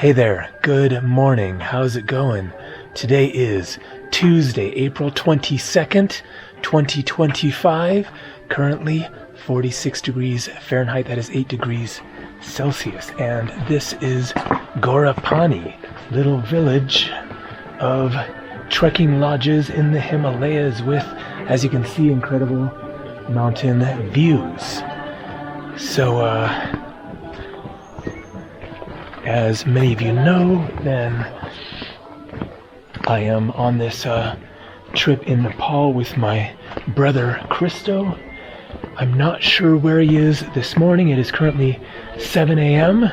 Hey there, good morning. How's it going? Today is Tuesday, April 22nd, 2025. Currently 46 degrees Fahrenheit, that is 8 degrees Celsius. And this is Gorapani, little village of trekking lodges in the Himalayas with, as you can see, incredible mountain views. So, as many of you know, then I am on this trip in Nepal with my brother Christo. I'm not sure where he is this morning. It is currently 7 a.m.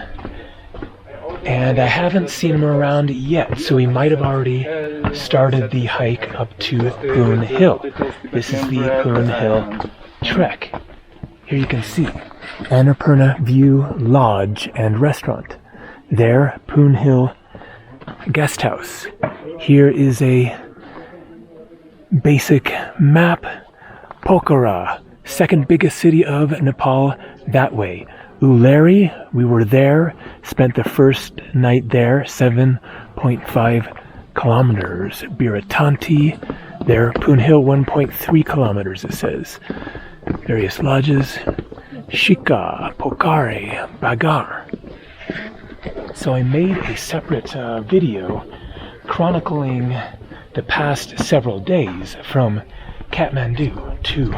and I haven't seen him around yet, so he might have already started the hike up to Poon Hill. This is the Poon Hill trek. Here you can see Annapurna View Lodge and Restaurant. There, Poon Hill Guest House. Here is a basic map. Pokhara, second biggest city of Nepal, that way. Ulari, we were there, spent the first night there, 7.5 kilometers. Biratanti, there, Poon Hill, 1.3 kilometers, it says. Various lodges. Shika, Pokhara, Bagar. So I made a separate video chronicling the past several days from Kathmandu to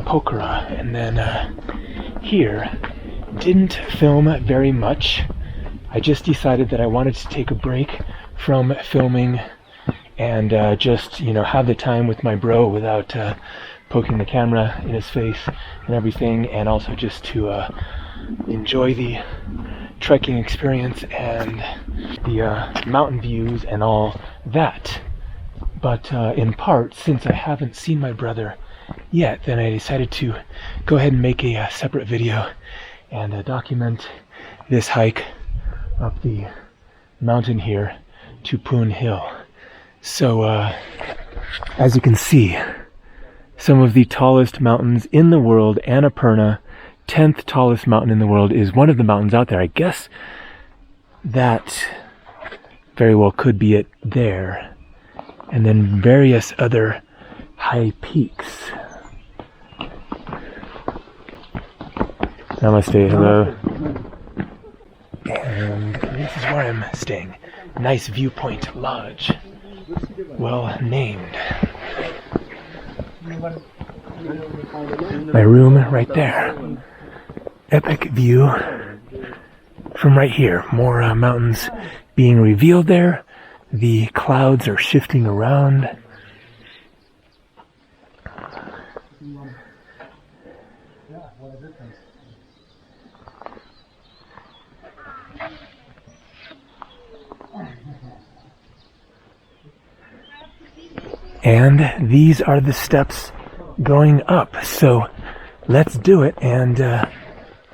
Pokhara, and then here didn't film very much. I just decided that I wanted to take a break from filming and just, have the time with my bro without poking the camera in his face and everything, and also just to enjoy the trekking experience and the mountain views and all that. But in part, since I haven't seen my brother yet, then I decided to go ahead and make a separate video and document this hike up the mountain here to Poon Hill. So as you can see, some of the tallest mountains in the world, Annapurna, 10th tallest mountain in the world, is one of the mountains out there. I guess that very well could be it there. And then various other high peaks. Namaste, hello. And this is where I'm staying. Nice viewpoint lodge. Well named. My room right there. Epic view from right here. More mountains being revealed there. The clouds are shifting around. And these are the steps going up. So let's do it and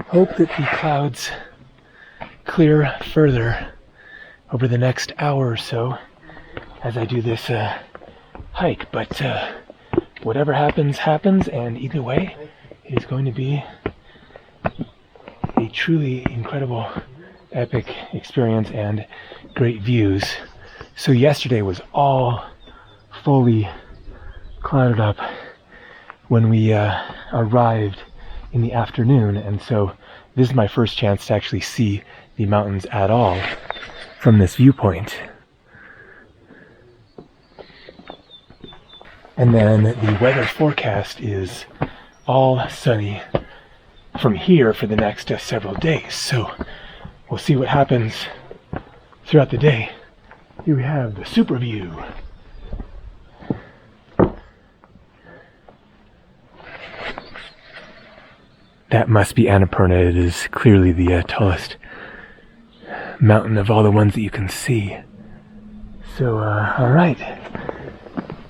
hope that the clouds clear further over the next hour or so as I do this hike. But whatever happens, happens, and either way, it is going to be a truly incredible, epic experience and great views. So yesterday was all fully clouded up when we arrived in the afternoon, and so this is my first chance to actually see the mountains at all from this viewpoint. And then the weather forecast is all sunny from here for the next several days, so we'll see what happens throughout the day. Here we have the super view. That must be Annapurna. It is clearly the tallest mountain of all the ones that you can see. So, alright.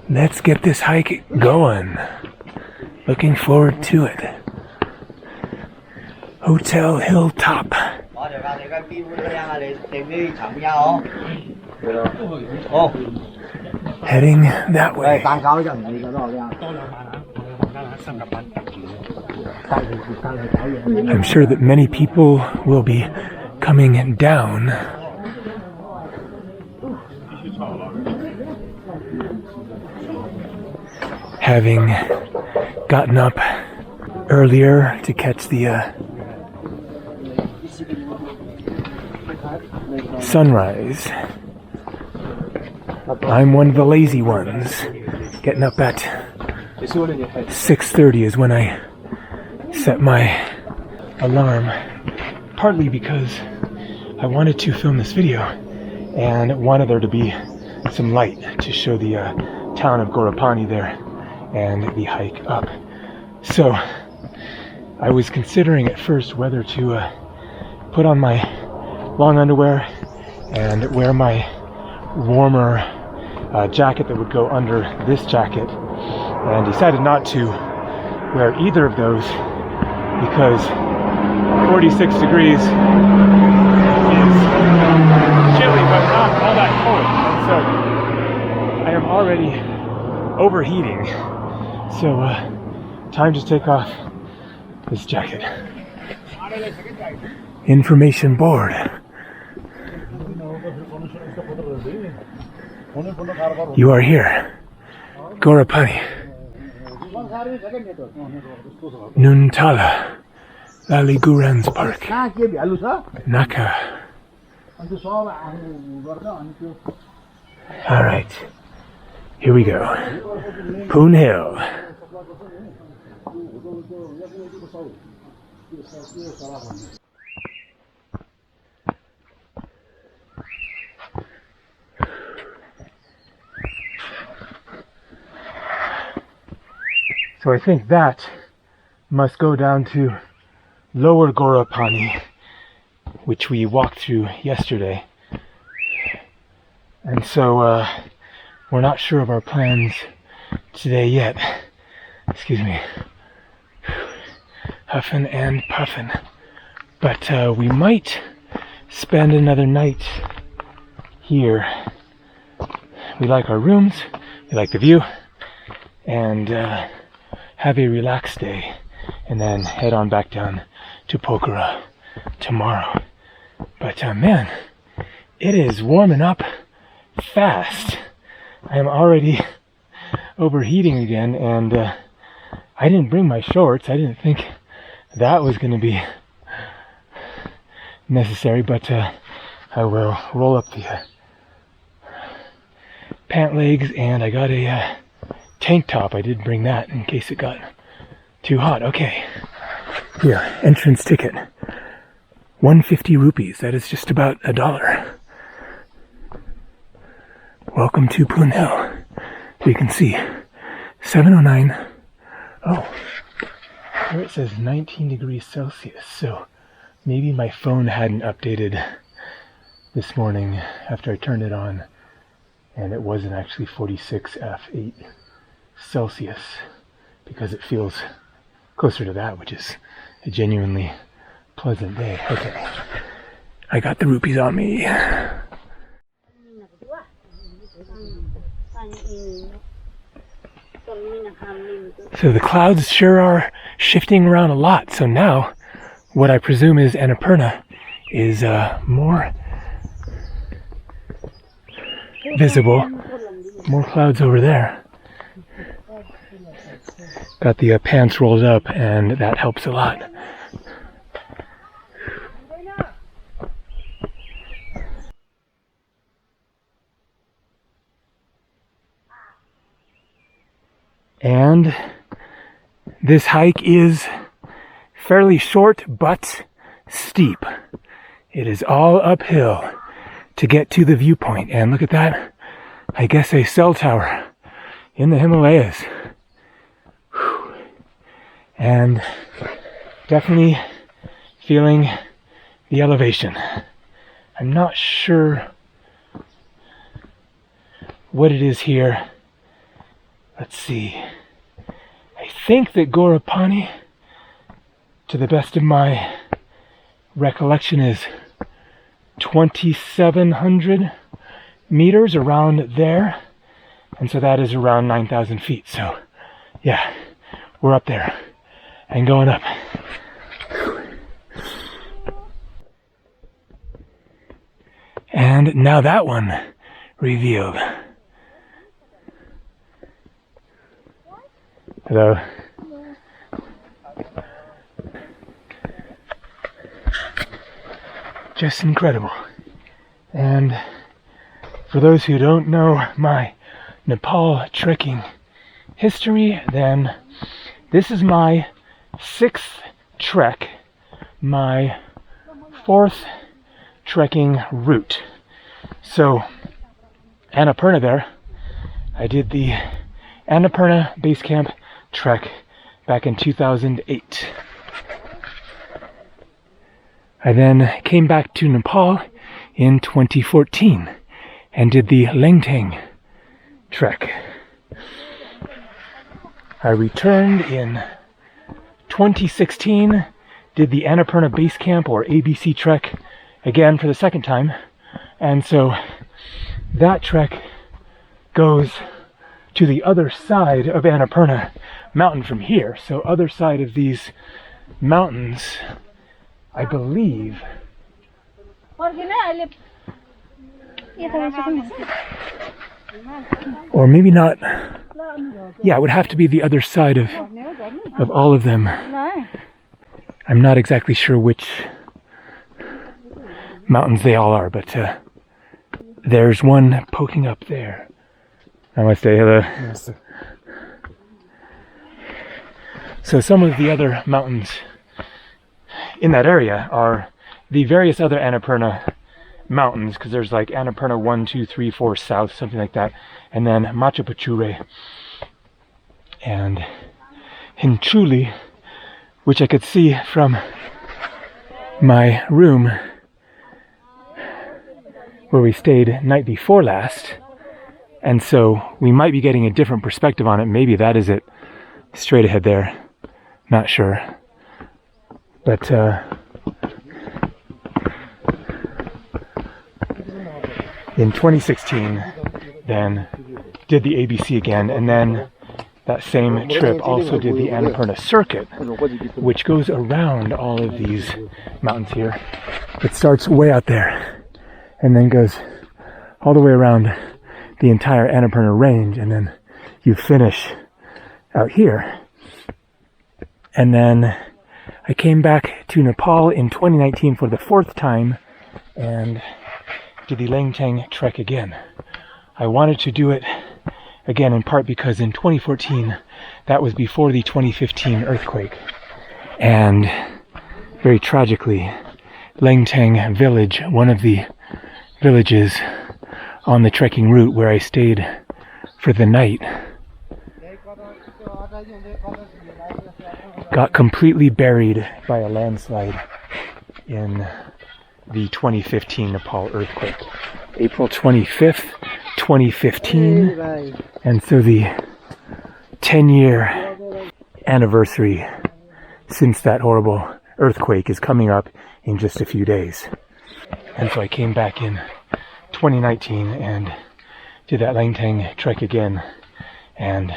Let's get this hike going. Looking forward to it. Hotel Hilltop. Heading that way. I'm sure that many people will be coming down having gotten up earlier to catch the sunrise. I'm one of the lazy ones. Getting up at 6:30 is when I set my alarm, partly because I wanted to film this video and wanted there to be some light to show the town of Gorapani there and the hike up. So I was considering at first whether to put on my long underwear and wear my warmer jacket that would go under this jacket, and decided not to wear either of those because 46 degrees is chilly but not all that cold. And so I am already overheating, so time to take off this jacket. Information board. You are here, Gorapani, Nuntala, Laliguran's Park, Naka. Alright, here we go. Poon Hill. So I think that must go down to Lower Gorapani, which we walked through yesterday. And so we're not sure of our plans today yet. Excuse me. Huffin' and puffin'. But we might spend another night here. We like our rooms, we like the view, and have a relaxed day, and then head on back down to Pokhara tomorrow. But man, it is warming up fast. I am already overheating again, and I didn't bring my shorts. I didn't think that was going to be necessary, but I will roll up the pant legs, and I got a tank top. I did bring that in case it got too hot. Okay, here, entrance ticket, 150 rupees. That is just about $1. Welcome to Poon Hill. So you can see 7:09. Oh, here it says 19 degrees Celsius. So maybe my phone hadn't updated this morning after I turned it on, and it wasn't actually 46 F8 Celsius, because it feels closer to that, which is a genuinely pleasant day. Okay, I got the rupees on me. So the clouds sure are shifting around a lot. So now what I presume is Annapurna is more visible. More clouds over there. Got the pants rolled up, and that helps a lot. And this hike is fairly short but steep. It is all uphill to get to the viewpoint. And look at that. I guess a cell tower in the Himalayas. Whew. And definitely feeling the elevation. I'm not sure what it is here. Let's see. I think that Gorapani, to the best of my recollection, is 2,700 meters, around there. And so that is around 9,000 feet. So yeah, we're up there and going up. And now that one revealed. Hello. Just incredible. And for those who don't know my Nepal trekking history, then this is my 6th trek, my 4th trekking route. So Annapurna there, I did the Annapurna Base Camp trek back in 2008. I then came back to Nepal in 2014 and did the Lengteng trek. I returned in 2016, did the Annapurna Base Camp or ABC trek again for the 2nd time, and so that trek goes to the other side of Annapurna Mountain from here. So other side of these mountains, I believe. Or maybe not. Yeah, it would have to be the other side of all of them. I'm not exactly sure which mountains they all are, but there's one poking up there. Namaste, hello. Namaste. So some of the other mountains in that area are the various other Annapurna mountains, because there's like Annapurna 1, 2, 3, 4 South, something like that, and then Machu Picchu and Hinchuli, which I could see from my room where we stayed night before last, and so we might be getting a different perspective on it. Maybe that is it straight ahead there, not sure, but in 2016 then did the ABC again, and then that same trip also did the Annapurna circuit, which goes around all of these mountains here. It starts way out there and then goes all the way around the entire Annapurna range, and then you finish out here. And then I came back to Nepal in 2019 for the 4th time and did the Lengteng trek again. I wanted to do it again in part because in 2014, that was before the 2015 earthquake. And very tragically, Lengteng village, one of the villages on the trekking route where I stayed for the night, got completely buried by a landslide in the 2015 Nepal earthquake. April 25th, 2015, and so the 10-year anniversary since that horrible earthquake is coming up in just a few days. And so I came back in 2019 and did that Lengteng trek again and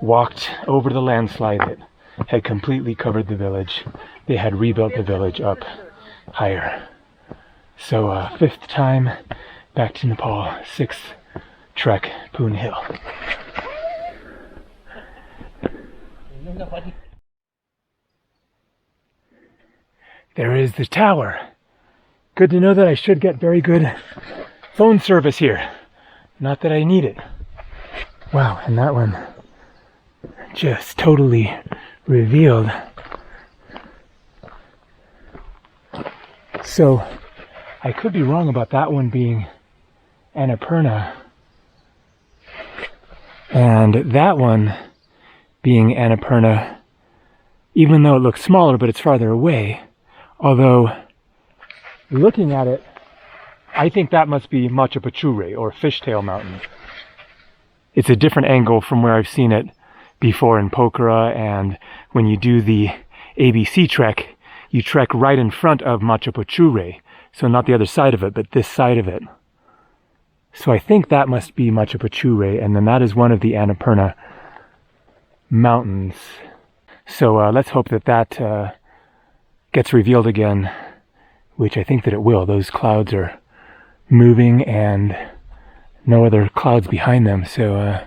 walked over the landslide that had completely covered the village. They had rebuilt the village up higher. So 5th time back to Nepal, 6th trek, Poon Hill. There is the tower. Good to know that I should get very good phone service here. Not that I need it. Wow, and that one just totally revealed. So I could be wrong about that one being Annapurna and that one being Annapurna, even though it looks smaller, but it's farther away. Although, looking at it, I think that must be Machu Picchu or Fishtail Mountain. It's a different angle from where I've seen it before in Pokhara, and when you do the ABC trek, you trek right in front of Machu Picchu, so not the other side of it, but this side of it. So I think that must be Machu Picchu, and then that is one of the Annapurna mountains. So let's hope that that gets revealed again, which I think that it will. Those clouds are moving and no other clouds behind them, so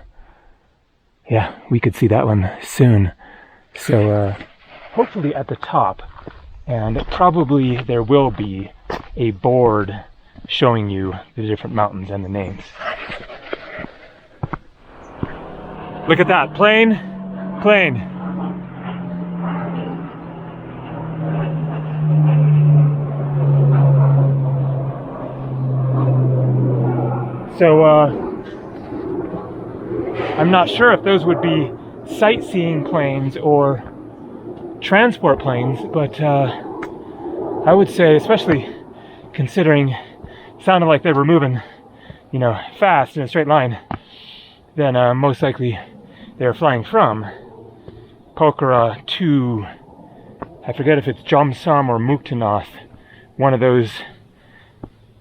Yeah, we could see that one soon. So hopefully at the top, and probably there will be a board showing you the different mountains and the names. Look at that, plane, plane. So I'm not sure if those would be sightseeing planes or transport planes, but I would say, especially considering it sounded like they were moving, you know, fast in a straight line, then most likely they're flying from Pokhara to, I forget if it's Jomsom or Muktanath, one of those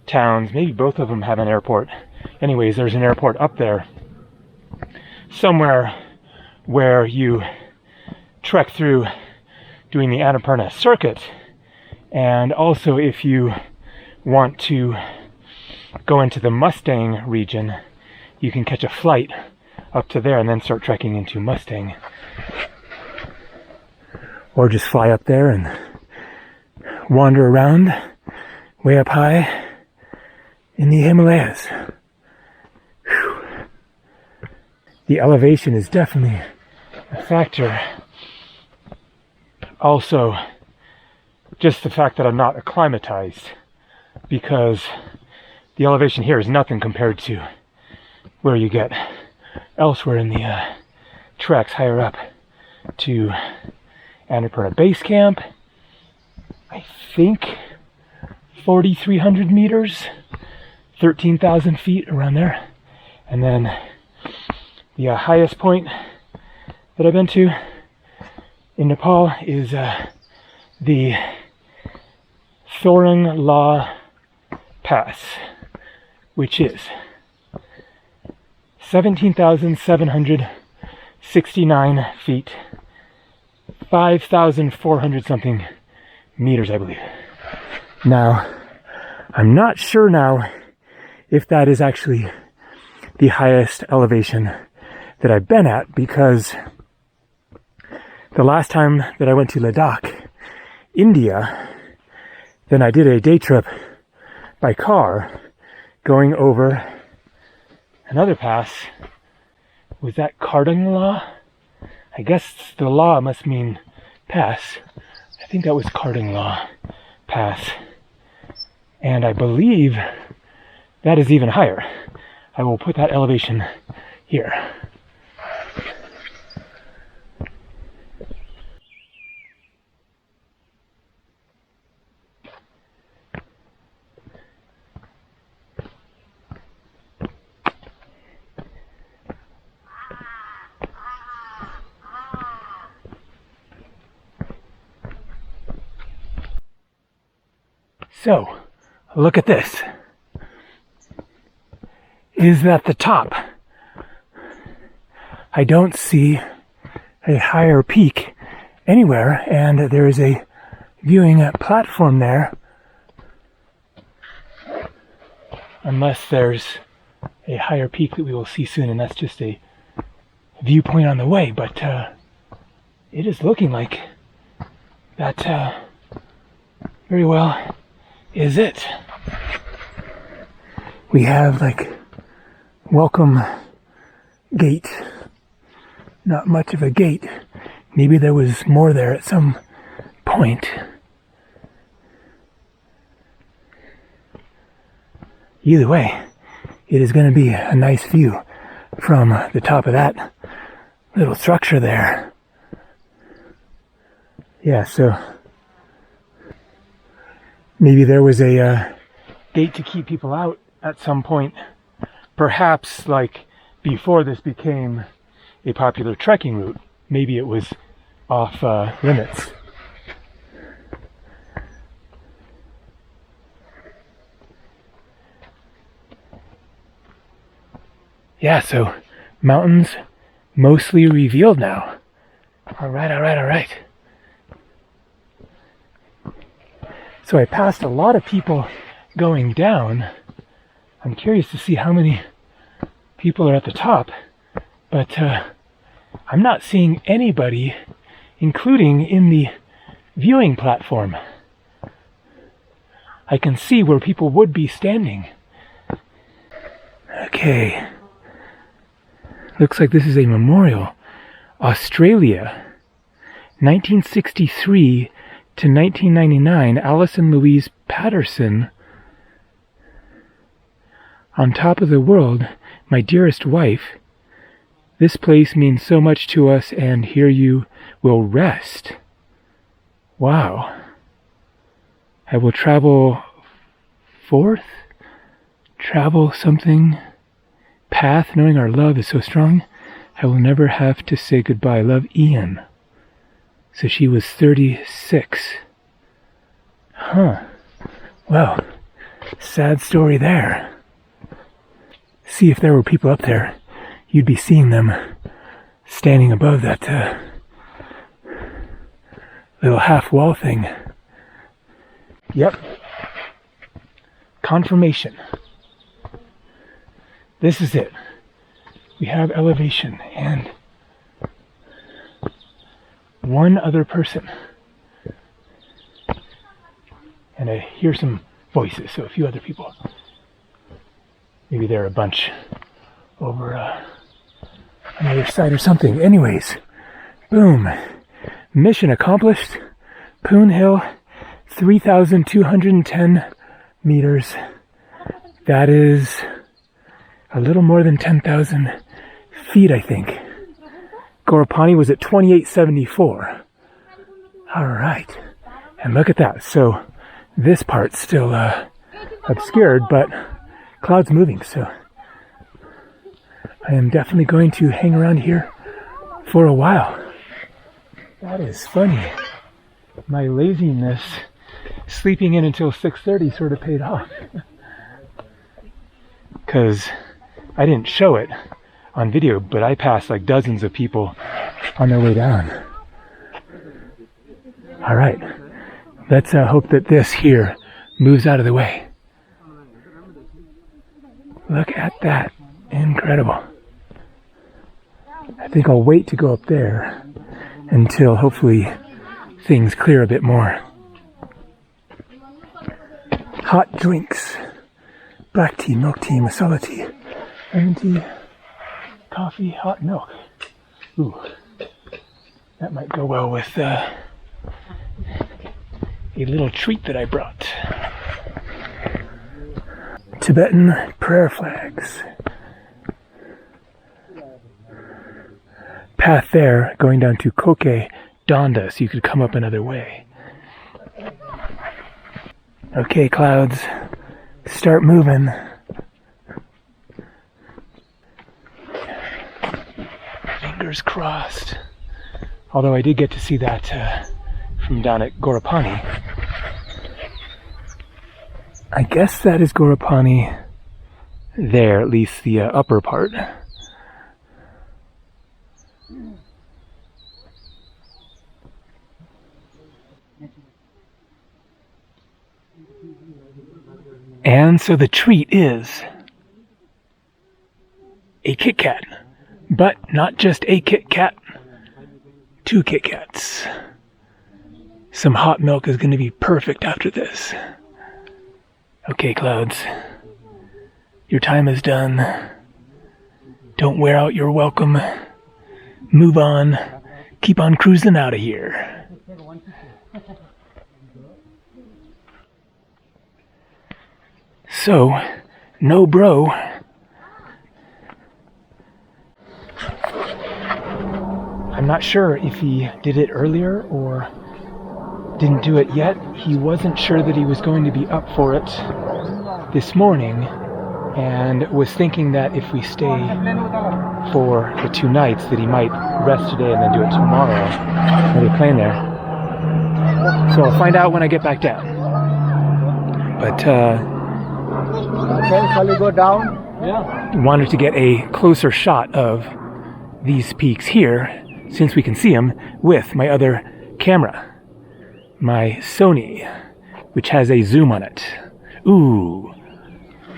towns. Maybe both of them have an airport. Anyways, there's an airport up there somewhere where you trek through doing the Annapurna circuit. And also, if you want to go into the Mustang region, you can catch a flight up to there and then start trekking into Mustang. Or just fly up there and wander around way up high in the Himalayas. Whew. The elevation is definitely a factor. Also, just the fact that I'm not acclimatized, because the elevation here is nothing compared to where you get elsewhere in the treks higher up to Annapurna Base Camp. I think 4,300 meters, 13,000 feet, around there. And then the highest point that I've been to in Nepal is the Thorung La Pass, which is 17,769 feet, 5,400 something meters, I believe. Now, I'm not sure now if that is actually the highest elevation that I've been at, because the last time that I went to Ladakh, India, then I did a day trip by car going over another pass. Was that Kardang La? I guess the La must mean pass. I think that was Kardang La Pass. And I believe that is even higher. I will put that elevation here. So, look at this. Is that the top? I don't see a higher peak anywhere, and there is a viewing platform there. Unless there's a higher peak that we will see soon, and that's just a viewpoint on the way, but it is looking like that very well is it. We have like welcome gate. Not much of a gate. Maybe there was more there at some point. Either way, it is going to be a nice view from the top of that little structure there. Yeah, so maybe there was a gate to keep people out at some point. Perhaps like before this became a popular trekking route. Maybe it was off limits. Yeah, so mountains mostly revealed now. All right. So I passed a lot of people going down. I'm curious to see how many people are at the top, but I'm not seeing anybody, including in the viewing platform. I can see where people would be standing. Okay. Looks like this is a memorial. Australia, 1963 to 1999, Alice and Louise Patterson. On top of the world, my dearest wife, this place means so much to us, and here you will rest. Wow. I will travel forth, travel something, path, knowing our love is so strong, I will never have to say goodbye. Love, Ian. So she was 36. Huh. Well, sad story there. See, if there were people up there, you'd be seeing them standing above that little half wall thing. Yep. Confirmation. This is it. We have elevation and one other person. And I hear some voices, so a few other people. Maybe they're a bunch over on the other side or something. Anyways, boom. Mission accomplished. Poon Hill, 3,210 meters. That is a little more than 10,000 feet, I think. Gorapani was at 2874. All right. And look at that. So this part's still obscured, but clouds moving, so I am definitely going to hang around here for a while. That is funny. My laziness, sleeping in until 6:30, sort of paid off. Because I didn't show it on video, but I passed like dozens of people on their way down. All right, let's hope that this here moves out of the way. Look at that. Incredible. I think I'll wait to go up there until hopefully things clear a bit more. Hot drinks. Black tea, milk tea, masala tea, lemon tea, coffee, hot milk. Ooh, that might go well with a little treat that I brought. Tibetan prayer flags. Path there going down to Koke Donda, so you could come up another way. Okay, clouds, start moving. Fingers crossed. Although I did get to see that from down at Gorapani. I guess that is Gorapani there, at least the upper part. And so the treat is a Kit Kat, but not just a Kit Kat, 2 Kit Kats. Some hot milk is going to be perfect after this. Okay, clouds, your time is done. Don't wear out your welcome. Move on. Keep on cruising out of here. So, no bro. I'm not sure if he did it earlier or didn't do it yet. He wasn't sure that he was going to be up for it this morning and was thinking that if we stay for the 2 nights that he might rest today and then do it tomorrow. Are they playing there? So I'll find out when I get back down. But okay, shall we go down? Yeah. Wanted to get a closer shot of these peaks here, since we can see them, with my other camera. My Sony, which has a zoom on it. Ooh.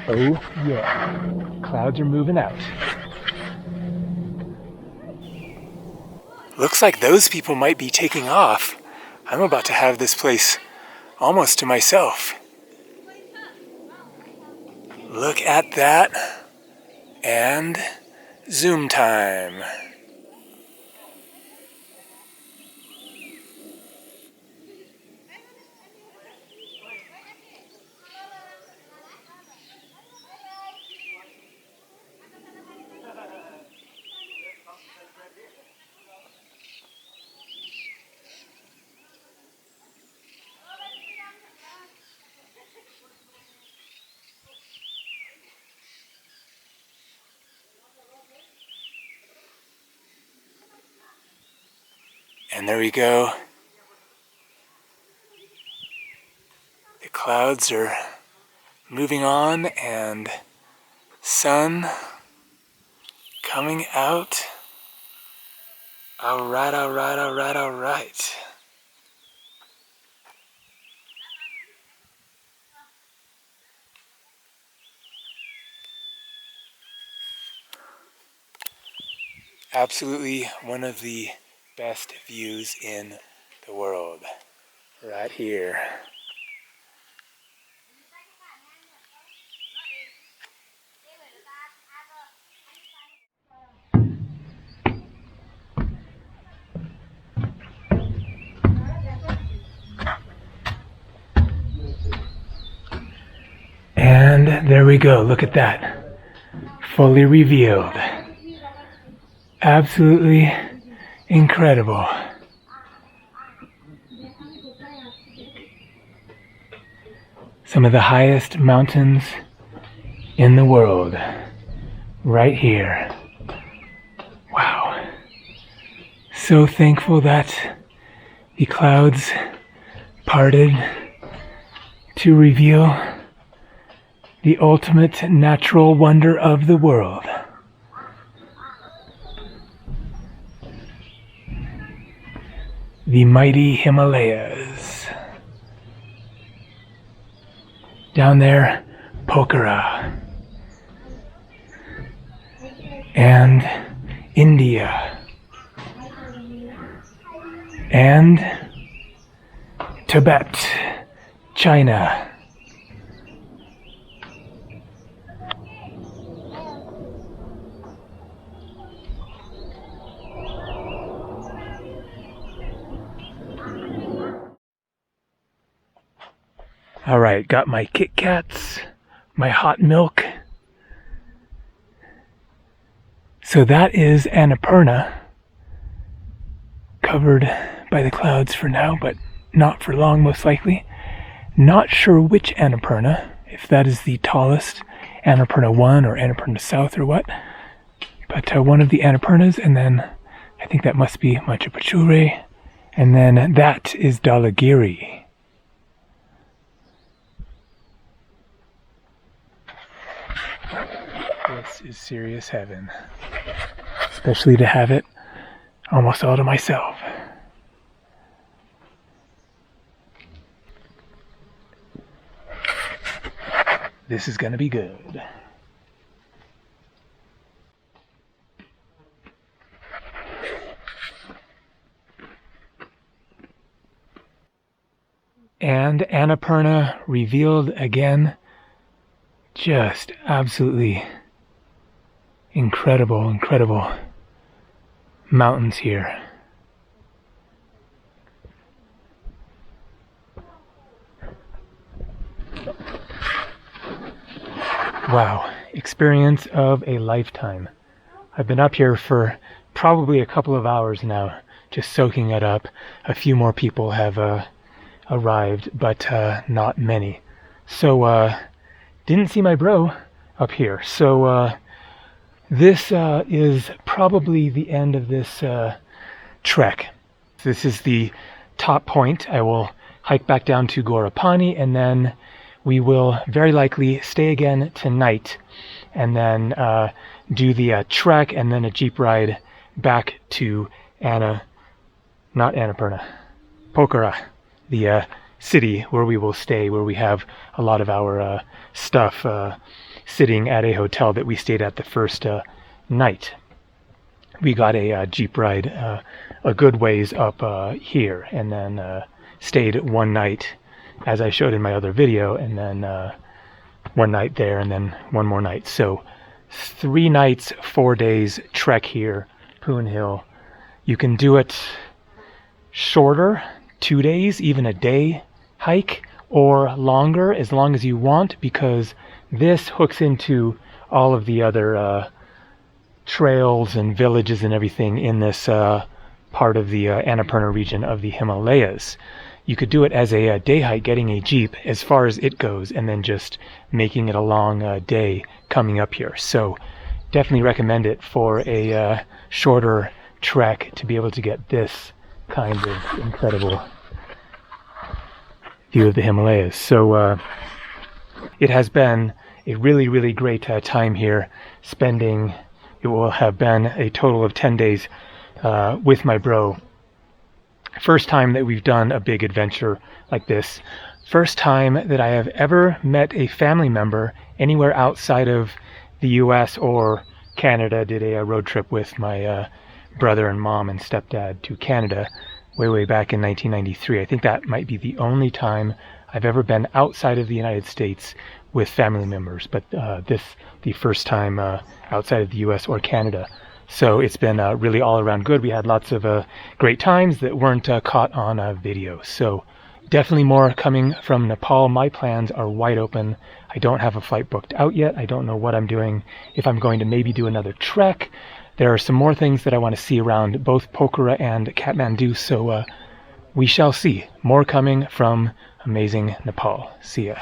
Oh, yeah. Clouds are moving out. Looks like those people might be taking off. I'm about to have this place almost to myself. Look at that. And zoom time. And there we go. The clouds are moving on and sun coming out. All right, all right, all right, all right. Absolutely one of the best views in the world, right here. And there we go, look at that. Fully revealed. Absolutely incredible. Some of the highest mountains in the world, right here. Wow. So thankful that the clouds parted to reveal the ultimate natural wonder of the world. The mighty Himalayas. Down there, Pokhara. And India. And Tibet, China. All right, got my Kit Kats, my hot milk. So that is Annapurna, covered by the clouds for now, but not for long, most likely. Not sure which Annapurna, if that is the tallest, Annapurna 1 or Annapurna South or what, but one of the Annapurnas, and then I think that must be Machu Picchu, and then that is Dhaulagiri. This is serious heaven, especially to have it almost all to myself. This is gonna be good. And Annapurna revealed again. Just absolutely incredible, incredible mountains here. Wow, experience of a lifetime. I've been up here for probably a couple of hours now, just soaking it up. A few more people have arrived, but not many. So, didn't see my bro up here. So, this is probably the end of this trek. This is the top point. I will hike back down to Gorapani, and then we will very likely stay again tonight, and then do the trek and then a jeep ride back to Pokhara, the city where we will stay, where we have a lot of our stuff sitting at a hotel that we stayed at the first night. we got a Jeep ride a good ways up here, and then stayed one night, as I showed in my other video, and then one night there, and then one more night. So 3 nights, 4 days trek here, Poon Hill. You can do it shorter, 2 days, even a day hike, or longer, as long as you want, because this hooks into all of the other trails and villages and everything in this part of the Annapurna region of the Himalayas. You could do it as a day hike, getting a Jeep as far as it goes, and then just making it a long day coming up here. So definitely recommend it for a shorter trek to be able to get this kind of incredible view of the Himalayas. So it has been a really, really great time here, spending, it will have been a total of 10 days with my bro. First time that we've done a big adventure like this. First time that I have ever met a family member anywhere outside of the US or Canada. Did a road trip with my brother and mom and stepdad to Canada way back in 1993. I think that might be the only time I've ever been outside of the United States with family members, but this the first time outside of the US or Canada. So it's been really all around good. We had lots of great times that weren't caught on video. So definitely more coming from Nepal. My plans are wide open. I don't have a flight booked out yet. I don't know what I'm doing, if I'm going to maybe do another trek. There are some more things that I want to see around both Pokhara and Kathmandu. So we shall see. More coming from amazing Nepal. See ya.